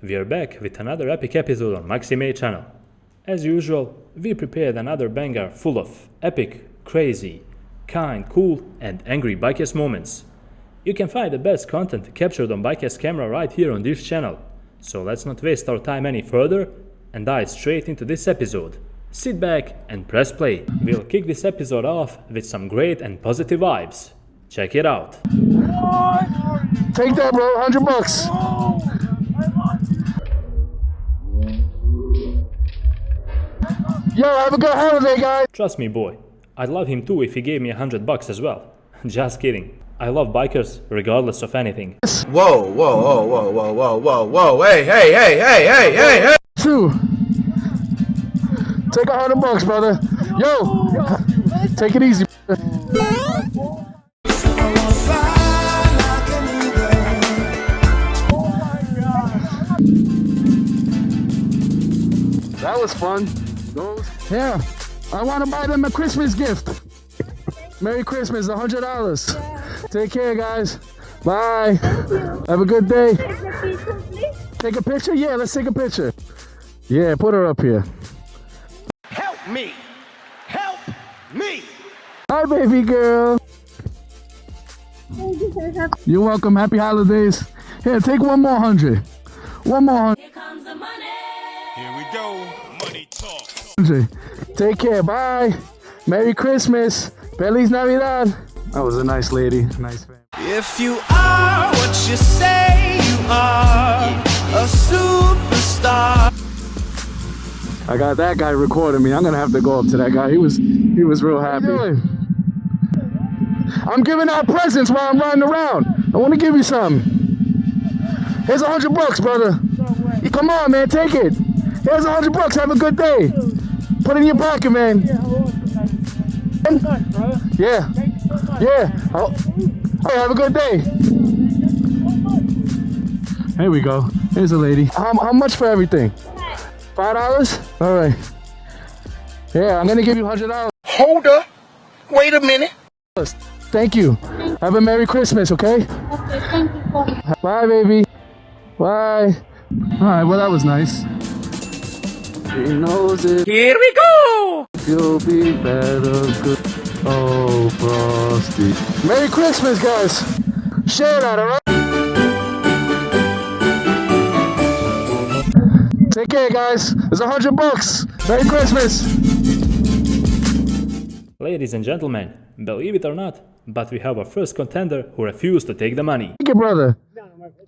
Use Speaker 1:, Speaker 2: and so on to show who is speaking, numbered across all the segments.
Speaker 1: We are back with another epic episode on Maxi channel. As usual, we prepared another banger full of epic, crazy, kind, cool and angry BIKERS moments. You can find the best content captured on BIKERS camera right here on this channel. So let's not waste our time any further and dive straight into this episode. Sit back and press play. We'll kick this episode off with some great and positive vibes. Check it out.
Speaker 2: Take that, bro. $100. Yo, have a good holiday, guys.
Speaker 1: Trust me, boy. I'd love him too if he gave me $100 as well. Just kidding. I love BIKERS regardless of anything.
Speaker 3: Whoa, whoa, whoa, whoa, whoa, whoa, whoa, whoa, hey, hey, hey, hey, hey, hey, hey!
Speaker 2: Two. Take $100, brother. Yo, take it easy. That was fun. Yeah, I want to buy them a Christmas gift. Merry Christmas, $100. Take care, guys. Bye. Have a good day. Take a picture? Yeah, let's take a picture. Yeah, put her up here.
Speaker 3: Help me! Help me!
Speaker 2: Hi, baby girl. You're welcome. Happy holidays. Here, take one more 100. One more 100.
Speaker 4: Here comes the money.
Speaker 3: Here we go. Money talk.
Speaker 2: Take care. Bye. Merry Christmas. Feliz Navidad. That was a nice lady. Nice family.
Speaker 5: If you are what you say you are, a superstar.
Speaker 2: I got that guy recording me. I'm gonna have to go up to that guy. He was real happy. I'm giving out presents while I'm riding around. I want to give you something. Here's $100, brother. Come on, man, take it. Here's $100. Have a good day. Put it in your pocket, man. Yeah. Yeah. Oh. Hey, have a good day. Here we go. Here's a lady. How much for everything? $5? All right. Yeah, I'm gonna give you $100.
Speaker 3: Hold up. Wait a minute.
Speaker 2: Thank you. Have a Merry Christmas, okay?
Speaker 4: Okay, thank you so much.
Speaker 2: Bye, baby. Bye. All right, well, that was nice. He knows it.
Speaker 5: Here we go!
Speaker 2: You'll be better good. Oh, Frosty. Merry Christmas, guys. Share that, all right? Take care, guys. It's $100. Merry Christmas.
Speaker 1: Ladies and gentlemen, believe it or not, but we have our first contender who refused to take the money.
Speaker 2: Take it, brother.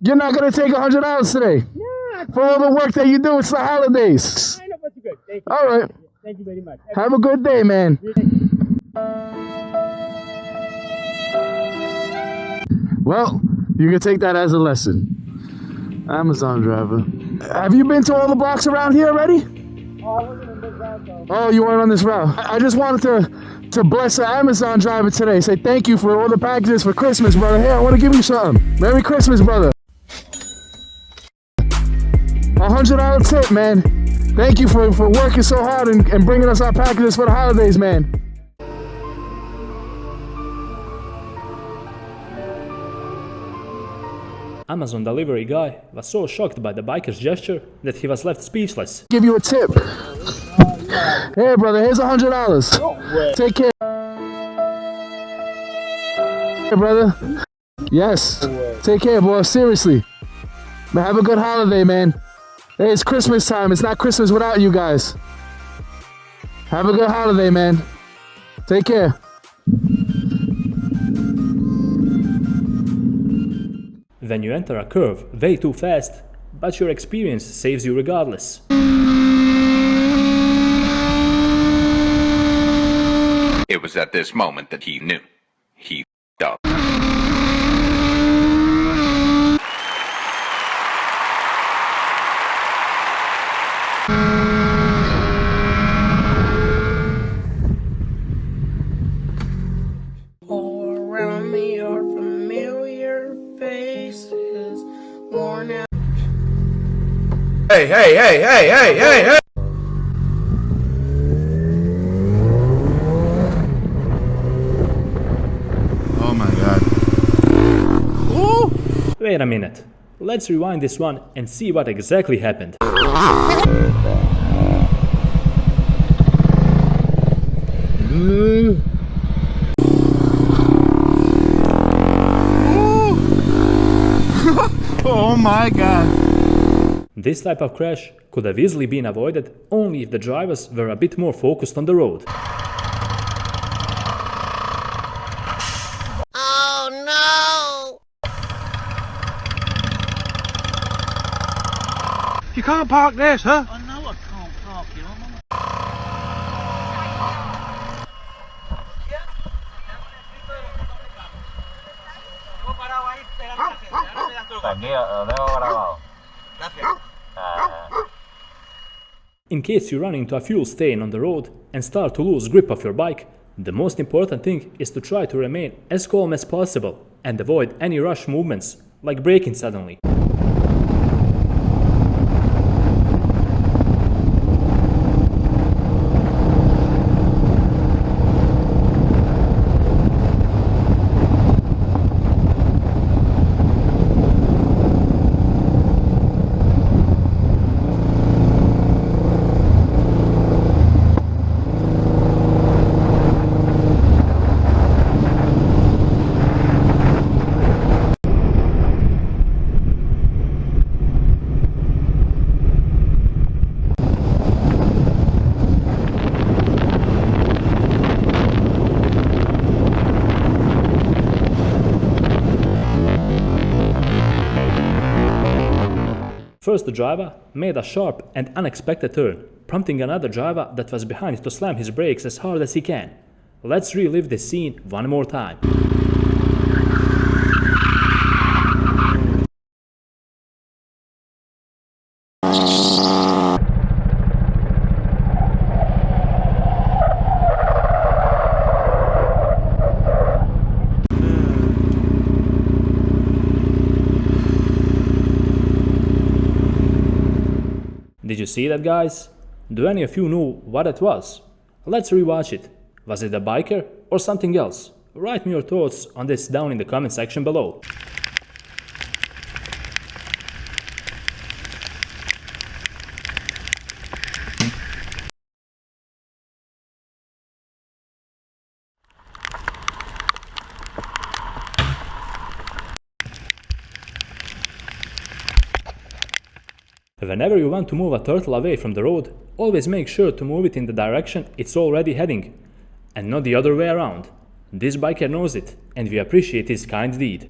Speaker 2: You're not going to take $100 today. Yeah. For all the work that you do, it's the holidays.
Speaker 6: I know, but you're good. Thank you.
Speaker 2: All right.
Speaker 6: Thank you very much.
Speaker 2: Have a good day, man. Well, you can take that as a lesson. Amazon driver. Have you been to all the blocks around here already?
Speaker 6: Oh, I wasn't on this route, though.
Speaker 2: Oh, you weren't on this route. I just wanted to bless the Amazon driver today. Say thank you for all the packages for Christmas, brother. Here, I want to give you something. Merry Christmas, brother. $100 tip, man. Thank you for working so hard and bringing us our packages for the holidays, man.
Speaker 1: Amazon delivery guy was so shocked by the BIKERS gesture that he was left speechless.
Speaker 2: Give you a tip. Here, brother, here's $100. Take care. Hey, brother. Yes. Take care, boy. Seriously. But have a good holiday, man. Hey, it's Christmas time. It's not Christmas without you guys. Have a good holiday, man. Take care.
Speaker 1: When you enter a curve way too fast, but your experience saves you regardless.
Speaker 7: It was at this moment that he knew. He f***ed up.
Speaker 5: All around me are familiar faces, worn out.
Speaker 3: Hey, hey, hey, hey, hey, hey, hey!
Speaker 2: Oh my God.
Speaker 1: Wait a minute. Let's rewind this one and see what exactly happened.
Speaker 3: Oh my god.
Speaker 1: This type of crash could have easily been avoided only if the drivers were a bit more focused on the road.
Speaker 8: Oh no!
Speaker 3: You can't park this, huh?
Speaker 6: I know I can't park you. I'm on
Speaker 1: In case you run into a fuel stain on the road and start to lose grip of your bike, the most important thing is to try to remain as calm as possible and avoid any rush movements, like braking suddenly. First the driver made a sharp and unexpected turn, prompting another driver that was behind to slam his brakes as hard as he can. Let's relive this scene one more time. Did you see that, guys? Do any of you know what it was? Let's rewatch it. Was it a biker or something else? Write me your thoughts on this down in the comment section below. Whenever you want to move a turtle away from the road, always make sure to move it in the direction it's already heading, and not the other way around. This biker knows it, and we appreciate his kind deed.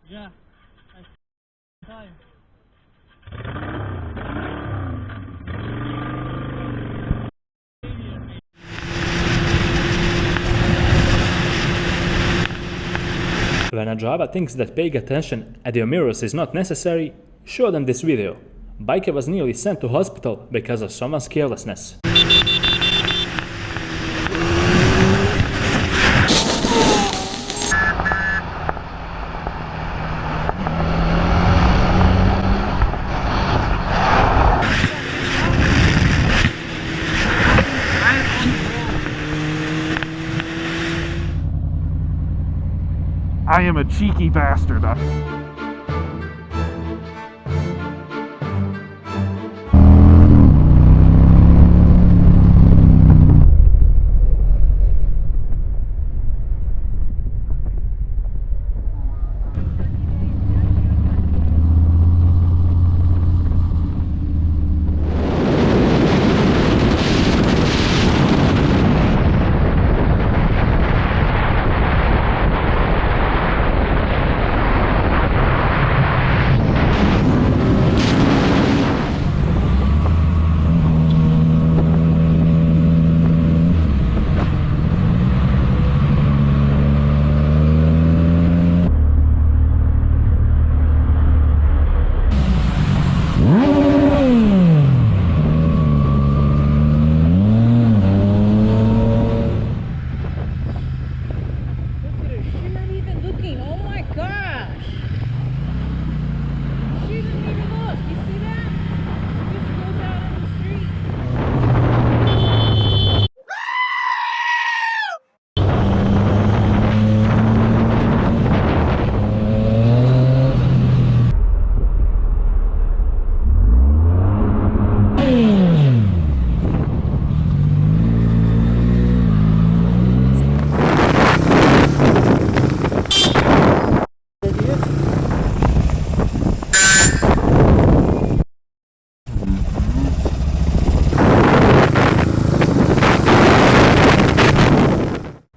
Speaker 6: Yeah. Time.
Speaker 1: When a driver thinks that paying attention at your mirrors is not necessary, show them this video. Biker was nearly sent to hospital because of someone's carelessness.
Speaker 2: I am a cheeky bastard.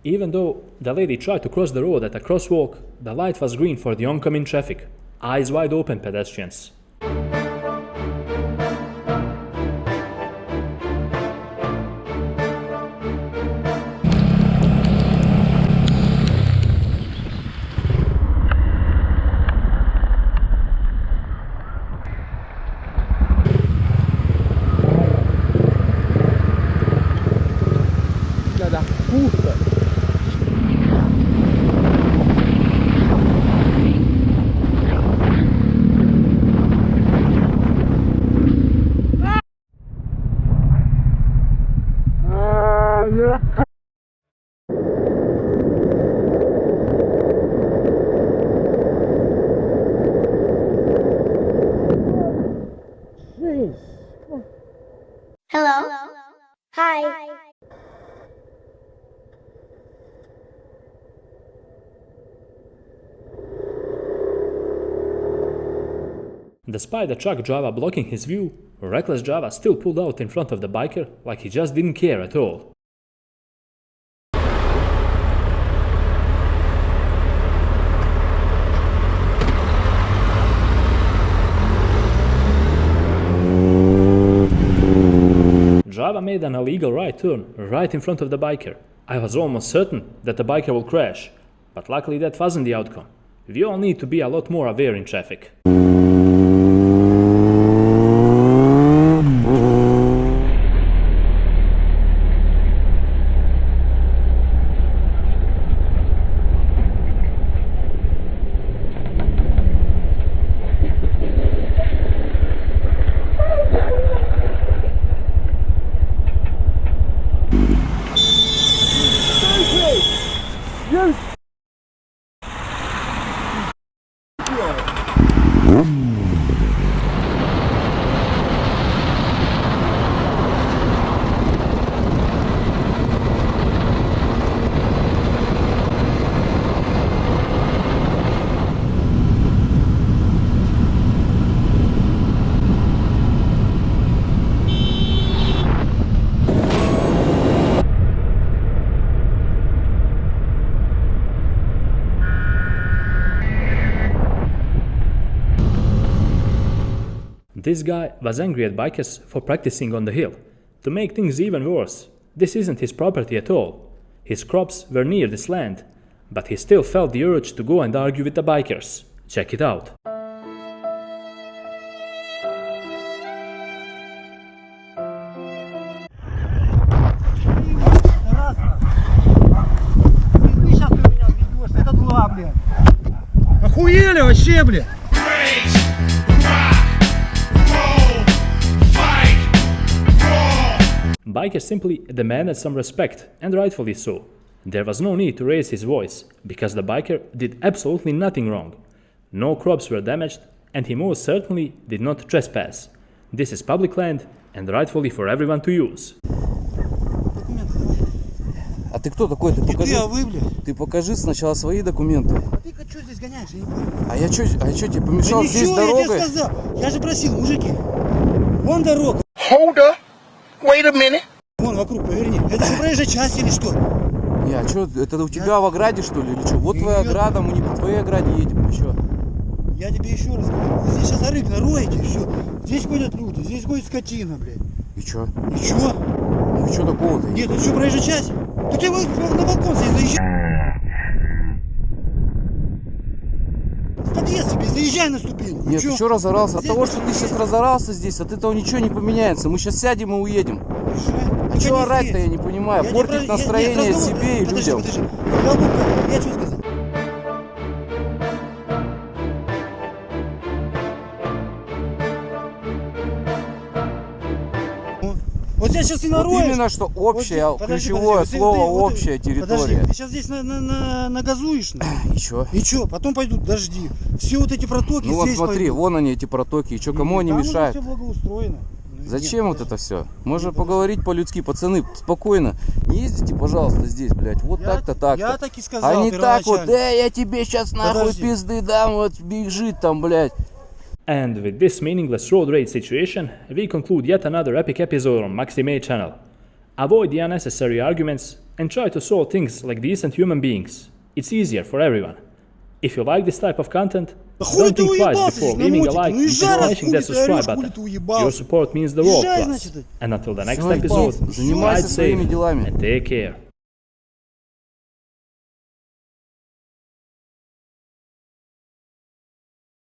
Speaker 1: Even though the lady tried to cross the road at a crosswalk, the light was green for the oncoming traffic. Eyes wide open, pedestrians.
Speaker 8: Hello. Hi.
Speaker 1: Despite the truck driver blocking his view, reckless driver still pulled out in front of the biker like he just didn't care at all. Driver made an illegal right turn right in front of the biker. I was almost certain that the biker will crash, but luckily that wasn't the outcome. We all need to be a lot more aware in traffic. This guy was angry at bikers for practicing on the hill. To make things even worse, this isn't his property at all. His crops were near this land, but he still felt the urge to go and argue with the bikers. Check it out.
Speaker 2: Охуели вообще, блядь!
Speaker 1: Bikers simply demanded some respect, and rightfully so. There was no need to raise his voice, because the biker did absolutely nothing wrong. No crops were damaged, and he most certainly did not trespass. This is public land and rightfully for everyone to use.
Speaker 9: А ты кто такой? Ты покажи.
Speaker 6: А вы, блядь?
Speaker 9: Ты покажи сначала свои документы.
Speaker 6: А ты что здесь гоняешь? Я не понял.
Speaker 9: А я что тебе помешал
Speaker 6: Да
Speaker 9: здесь
Speaker 6: ничего, я
Speaker 9: дорогой?
Speaker 6: тебе сказал. Я же просил, мужики. Вон дорога.
Speaker 5: Hold up. Wait a minute.
Speaker 6: Вон вокруг поверни. Это же проезжая часть или что?
Speaker 9: Не, а что, это у тебя в ограде что ли или что? Вот твоя ограда, мы не по твоей ограде едем, или что?
Speaker 6: Я тебе еще раз говорю. Вы здесь сейчас рыб нароете, все. Здесь ходят люди, здесь ходит скотина, блядь.
Speaker 9: И что?
Speaker 6: Ничего.
Speaker 9: Ну что такого-то?
Speaker 6: Нет, это что, проезжая часть? Да ты на балкон здесь заезжай. В подъезд тебе, заезжай на ступень.
Speaker 9: Нет, ты что разорался? От
Speaker 6: Здесь
Speaker 9: того, что ты сейчас разорался здесь, от этого ничего не поменяется. Мы сейчас сядем и уедем. А что орать-то, я не понимаю. Портить настроение себе и людям.
Speaker 6: Подожди. Я что сказал? Вот здесь сейчас и
Speaker 9: Вот
Speaker 6: нароешь.
Speaker 9: именно что общее,
Speaker 6: Вот здесь-
Speaker 9: ключевое
Speaker 6: подожди,
Speaker 9: слово
Speaker 6: вот
Speaker 9: общая
Speaker 6: подожди,
Speaker 9: территория.
Speaker 6: ты сейчас здесь нагазуешь.
Speaker 9: И что?
Speaker 6: И что? Потом пойдут дожди. Все вот эти протоки
Speaker 9: Ну вот
Speaker 6: здесь
Speaker 9: смотри,
Speaker 6: пойдут.
Speaker 9: вон они эти протоки. И что, кому они
Speaker 6: Там уже
Speaker 9: мешают?
Speaker 6: все благоустроено.
Speaker 9: Зачем вот это все? Можно поговорить по-людски, пацаны, спокойно. Не ездите, пожалуйста, здесь, блядь. Вот так-то, так-то.
Speaker 6: Я так и сказал.
Speaker 9: А не так вот,
Speaker 6: первоначально.
Speaker 9: я тебе сейчас нахуй
Speaker 6: Подожди.
Speaker 9: пизды дам, вот бежит там, блядь.
Speaker 1: And with this meaningless road rage situation, we conclude yet another epic episode on Maxi channel. Avoid the unnecessary arguments and try to solve things like decent human beings. It's easier for everyone. If you like this type of content,
Speaker 6: Да хули
Speaker 1: don't
Speaker 6: ты
Speaker 1: think twice
Speaker 6: уебался
Speaker 1: before
Speaker 6: здесь на
Speaker 1: leaving a
Speaker 6: мотике?
Speaker 1: like
Speaker 6: Ну
Speaker 1: and
Speaker 6: езжай, раз
Speaker 1: smashing
Speaker 6: хули
Speaker 1: that
Speaker 6: ты орешь,
Speaker 1: subscribe
Speaker 6: хули
Speaker 1: button.
Speaker 6: ты
Speaker 1: Your
Speaker 6: уебался.
Speaker 1: support means the world
Speaker 6: Езжай,
Speaker 1: to us.
Speaker 6: значит.
Speaker 1: And until the next
Speaker 9: Всё,
Speaker 1: episode,
Speaker 9: ебался. Занимайся
Speaker 1: ride
Speaker 9: своими
Speaker 1: safe
Speaker 9: делами.
Speaker 1: and take care.